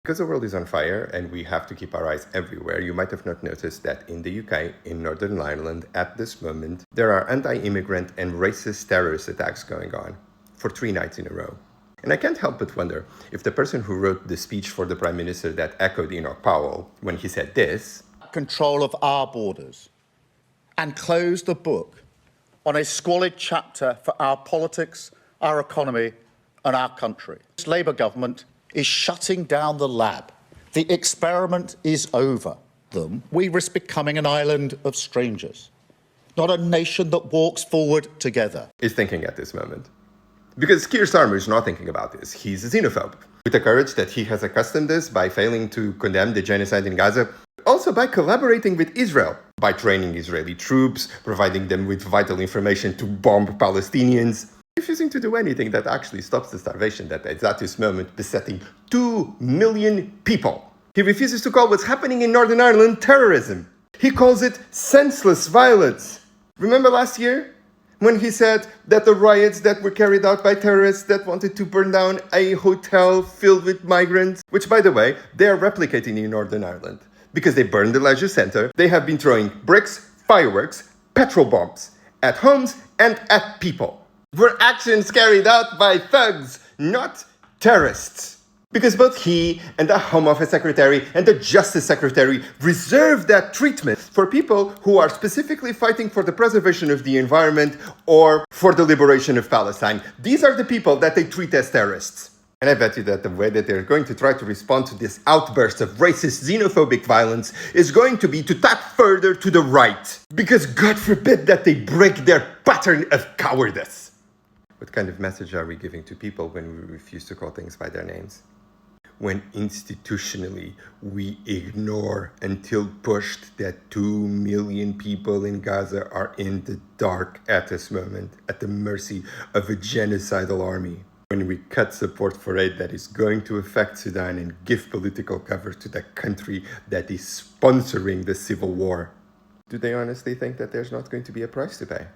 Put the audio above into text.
Because the world is on fire and we have to keep our eyes everywhere, you might have not noticed that in the UK, in Northern Ireland, at this moment, there are anti-immigrant and racist terrorist attacks going on for 3 nights in a row. And I can't help but wonder if the person who wrote the speech for the Prime Minister that echoed Enoch Powell when he said this, control of our borders and close the book on a squalid chapter for our politics, our economy and our country. This Labour government is shutting down the lab. The experiment is over. We risk becoming an island of strangers, not a nation that walks forward together. is thinking at this moment. Because Keir Starmer is not thinking about this. He's a xenophobe. With the courage that he has accustomed us by failing to condemn the genocide in Gaza, also by collaborating with Israel, by training Israeli troops, providing them with vital information to bomb Palestinians, refusing to do anything that actually stops the starvation that is at this moment besetting 2 million people. He refuses to call what's happening in Northern Ireland terrorism. He calls it senseless violence. Remember last year? When he said that the riots that were carried out by terrorists that wanted to burn down a hotel filled with migrants, which, by the way, they are replicating in Northern Ireland. Because they burned the leisure centre, they have been throwing bricks, fireworks, petrol bombs at homes and at people. Were actions carried out by thugs, not terrorists. Because both he and the Home Office Secretary and the Justice Secretary reserve that treatment for people who are specifically fighting for the preservation of the environment or for the liberation of Palestine. These are the people that they treat as terrorists. And I bet you that the way that they're going to try to respond to this outburst of racist, xenophobic violence is going to be to tap further to the right. Because God forbid that they break their pattern of cowardice. What kind of message are we giving to people when we refuse to call things by their names? When institutionally we ignore until pushed that 2 million people in Gaza are in the dark at this moment, at the mercy of a genocidal army. When we cut support for aid that is going to affect Sudan and give political cover to the country that is sponsoring the civil war. Do they honestly think that there's not going to be a price to pay?